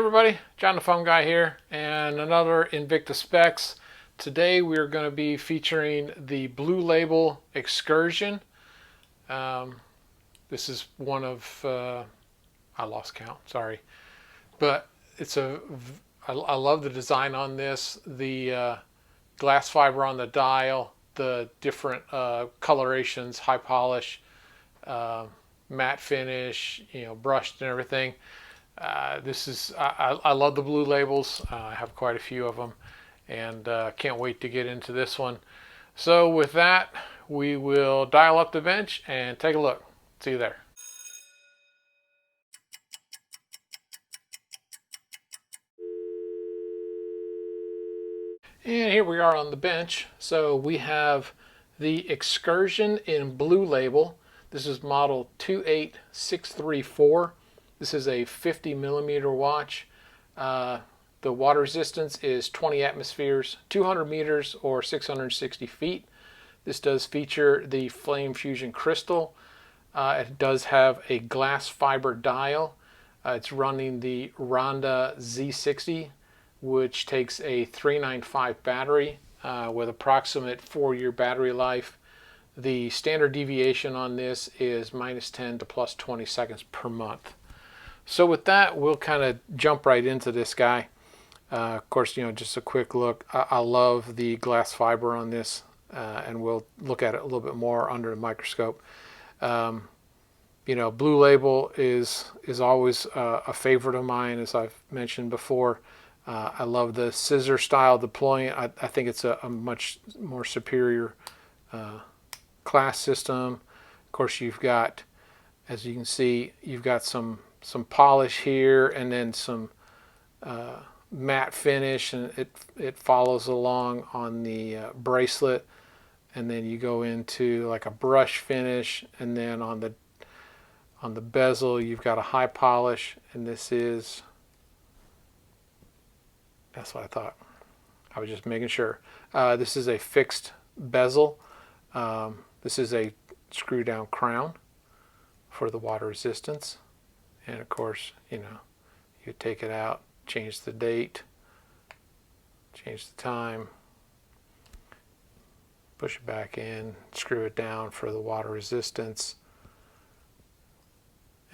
everybody, John the Phone Guy here, and another Invicta Specs. Today we're going to be featuring the Blue Label Excursion. This is one of, I lost count, sorry. But I love the design on this, the glass fiber on the dial, the different colorations, high polish, matte finish, brushed and everything. I love the blue labels. I have quite a few of them, and can't wait to get into this one. So with that, we will dial up the bench and take a look. See you there. And here we are on the bench. So we have the Excursion in blue label. This is model 28634. This is a 50 millimeter watch. The water resistance is 20 atmospheres, 200 meters or 660 feet. This does feature the Flame Fusion crystal. It does have a glass fiber dial. It's running the Ronda Z60, which takes a 395 battery with approximate 4-year battery life. The standard deviation on this is -10 to +20 seconds per month. So with that, we'll kind of jump right into this guy. Of course, just a quick look. I love the glass fiber on this, and we'll look at it a little bit more under the microscope. Blue label is always a favorite of mine, as I've mentioned before. I love the scissor style deploying. I think it's a much more superior class system. Of course, you've got, as you can see, you've got some polish here, and then some matte finish, and it follows along on the bracelet, and then you go into like a brush finish, and then on the bezel you've got a high polish, and that's what I thought. I was just making sure. This is a fixed bezel. This is a screw down crown for the water resistance. And of course, you take it out, change the date, change the time, push it back in, screw it down for the water resistance.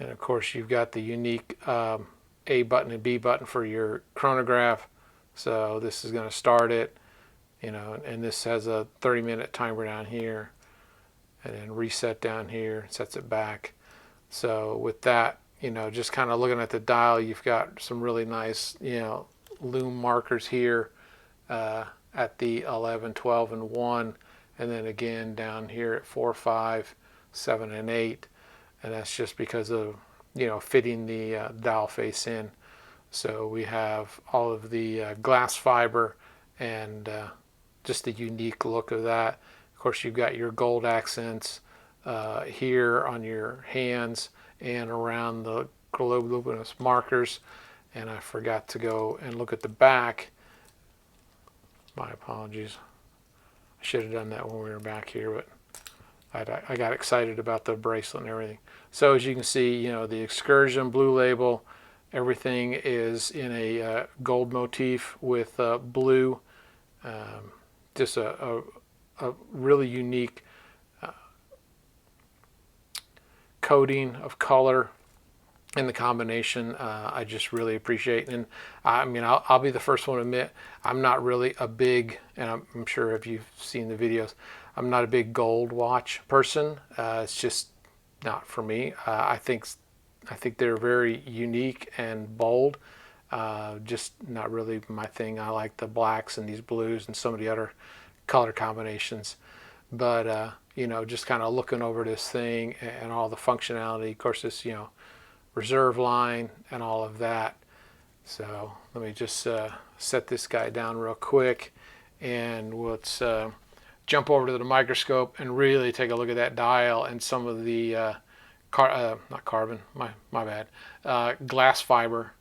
And of course, you've got the unique A button and B button for your chronograph. So this is going to start it, and this has a 30-minute timer down here, and then reset down here, sets it back. So with that, just kind of looking at the dial, you've got some really nice, lume markers here at the 11, 12, and 1, and then again down here at 4, 5, 7, and 8, and that's just because of, fitting the dial face in. So we have all of the glass fiber and just the unique look of that. Of course, you've got your gold accents here on your hands and around the globulus markers. And I forgot to go and look at the back. My apologies. I should have done that when we were back here, but I got excited about the bracelet and everything. So as you can see, the Excursion blue label, everything is in a gold motif with blue. Just a really unique coating of color in the combination. I just really appreciate. And I'll be the first one to admit, I'm not really a big, and I'm sure if you've seen the videos, I'm not a big gold watch person. It's just not for me. I think they're very unique and bold. Just not really my thing. I like the blacks and these blues and some of the other color combinations. But just kind of looking over this thing and all the functionality. Of course, this reserve line and all of that. So let me just set this guy down real quick, and let's jump over to the microscope and really take a look at that dial and some of the not carbon, my bad, glass fiber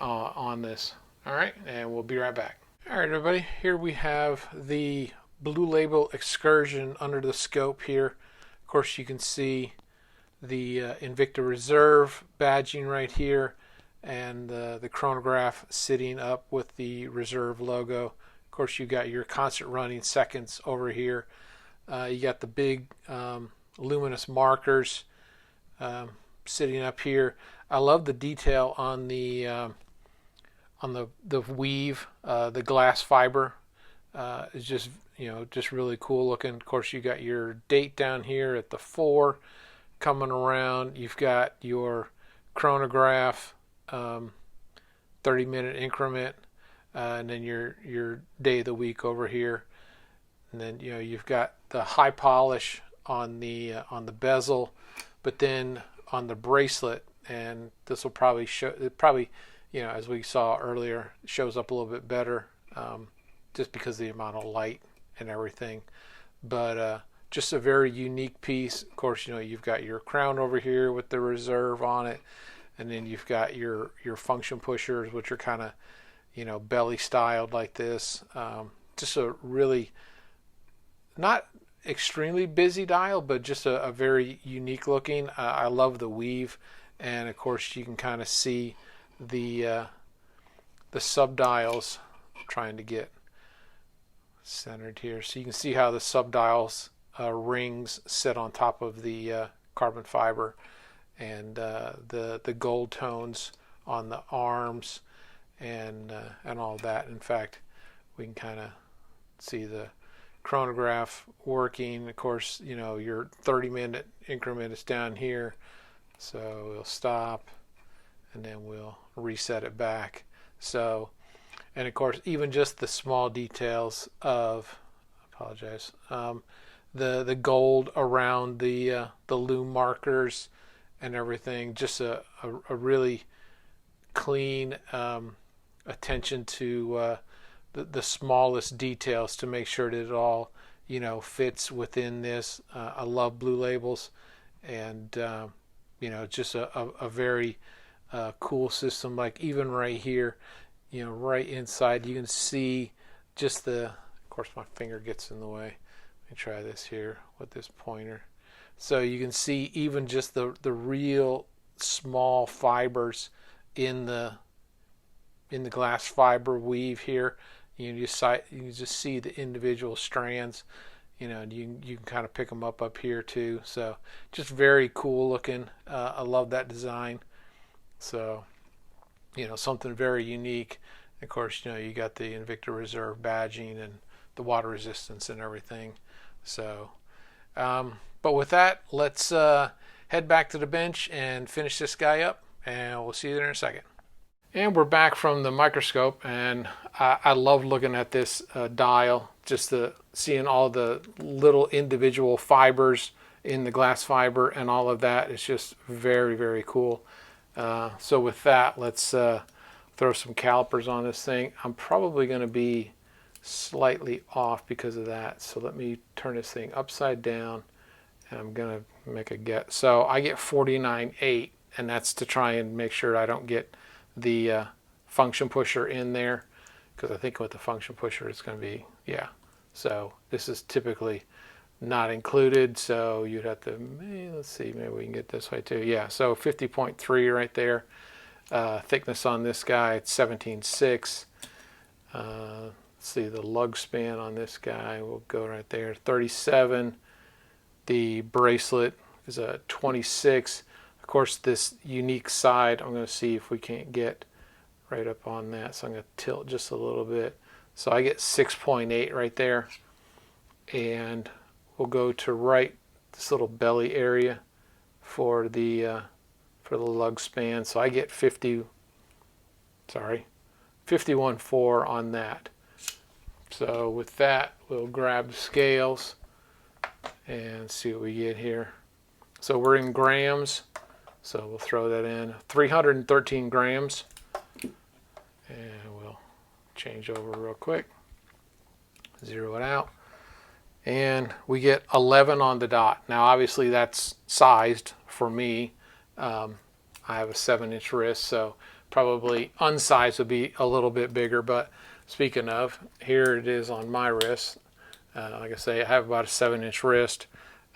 on this. All right, and we'll be right back. All right, everybody, here we have the Blue Label Excursion under the scope here. Of course, you can see the Invicta Reserve badging right here, and the chronograph sitting up with the reserve logo. Of course, you got your constant running seconds over here. You got the big luminous markers sitting up here. I love the detail on the weave. The glass fiber is just just really cool looking. Of course, you got your date down here at the 4 coming around. You've got your chronograph, 30-minute increment, and then your day of the week over here. And then you've got the high polish on the bezel, but then on the bracelet, and this will probably show. It probably, as we saw earlier, shows up a little bit better, just because of the amount of light and everything. But just a very unique piece. Of course, you've got your crown over here with the reserve on it, and then you've got your function pushers, which are kind of belly styled like this. Just a really not extremely busy dial, but just a very unique looking. I love the weave, and of course you can kind of see the sub dials. I'm trying to get centered here, so you can see how the sub dials rings sit on top of the carbon fiber, and the gold tones on the arms, and all that. In fact, we can kind of see the chronograph working. Of course, your 30-minute increment is down here, so we'll stop and then we'll reset it back. So, and of course, even just the small details of, the gold around the loom markers and everything, just a really clean attention to the smallest details to make sure that it all fits within this. I love blue labels, and just a very cool system. Like even right here, right inside, you can see just of course my finger gets in the way. Let me try this here with this pointer. So you can see even just the real small fibers in the glass fiber weave here. You just see the individual strands. You can kind of pick them up here too. So just very cool looking. I love that design. So something very unique. Of course, you got the Invicta Reserve badging and the water resistance and everything. So, but with that, let's head back to the bench and finish this guy up, and we'll see you there in a second. And we're back from the microscope, and I love looking at this dial, just seeing all the little individual fibers in the glass fiber and all of that. It's just very, very cool. So with that, let's throw some calipers on this thing. I'm probably going to be slightly off because of that. So let me turn this thing upside down, and I'm going to make a guess. So I get 49.8, and that's to try and make sure I don't get the function pusher in there, because I think with the function pusher it's going to be, so this is typically not included, so you'd have to, let's see, maybe we can get this way too. So 50.3 right there. Thickness on this guy, it's 17.6. Let's see, the lug span on this guy will go right there, 37. The bracelet is a 26. Of course, this unique side, I'm going to see if we can't get right up on that. So I'm going to tilt just a little bit. So I get 6.8 right there. And we'll go to this little belly area for the lug span. So I get 51.4 on that. So with that, we'll grab the scales and see what we get here. So we're in grams. So we'll throw that in, 313 grams, and we'll change over real quick, zero it out, and we get 11 on the dot. Now obviously that's sized for me. I have a 7-inch wrist, so probably unsized would be a little bit bigger, but speaking of, here it is on my wrist. Like I say, I have about a 7-inch wrist.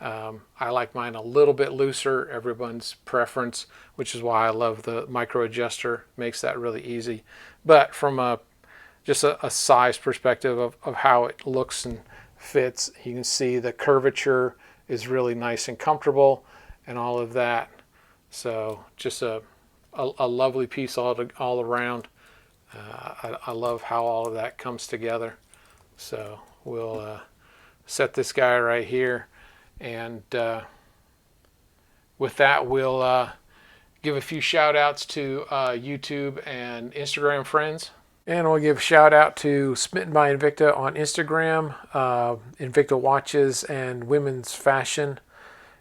I like mine a little bit looser, everyone's preference, which is why I love the micro adjuster. Makes that really easy. But from just a size perspective of how it looks and fits, you can see the curvature is really nice and comfortable and all of that. So just a lovely piece all around. I love how all of that comes together. So we'll set this guy right here, and with that we'll give a few shout outs to YouTube and Instagram friends. And we'll give a shout out to Smitten by Invicta on Instagram, Invicta Watches and Women's Fashion,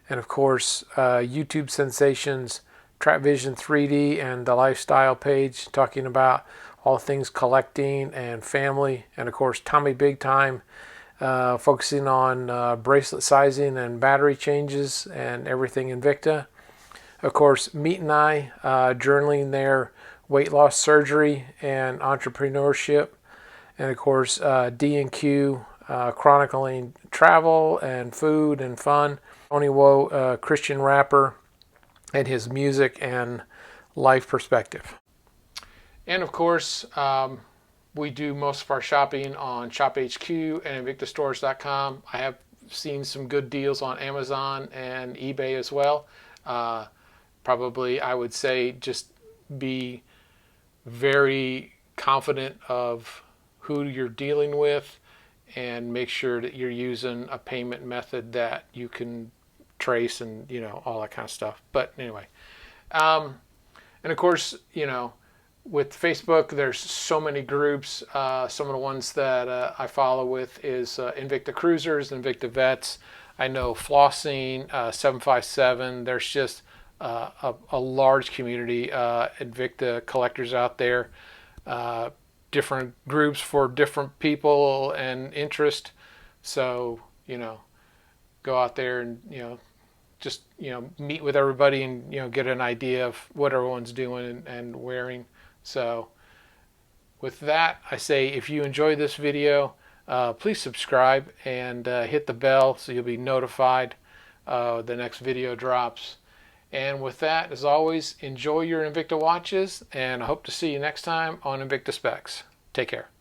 and of course YouTube sensations Trap Vision 3D and the Lifestyle page talking about all things collecting and family, and of course Tommy Big Time focusing on bracelet sizing and battery changes and everything Invicta. Of course Meat and I journaling their weight loss surgery and entrepreneurship, and of course D&Q chronicling travel and food and fun. Tony Woe, Christian rapper, and his music and life perspective. And of course, we do most of our shopping on ShopHQ and InvictaStores.com. I have seen some good deals on Amazon and eBay as well. Probably, I would say, just be very confident of who you're dealing with and make sure that you're using a payment method that you can trace and, you know, all that kind of stuff. But anyway, and of course, you know, with Facebook, there's so many groups. Some of the ones that I follow with is Invictacruisers, InvictaVets. I know Flossing, 757. There's just a large community, Invicta collectors out there. Different groups for different people and interest. So, you know, go out there and, you know, just, you know, meet with everybody and, you know, get an idea of what everyone's doing and wearing. So with that, I say, if you enjoyed this video, please subscribe and hit the bell so you'll be notified the next video drops. And with that, as always, enjoy your Invicta watches, and I hope to see you next time on Invicta Specs. Take care.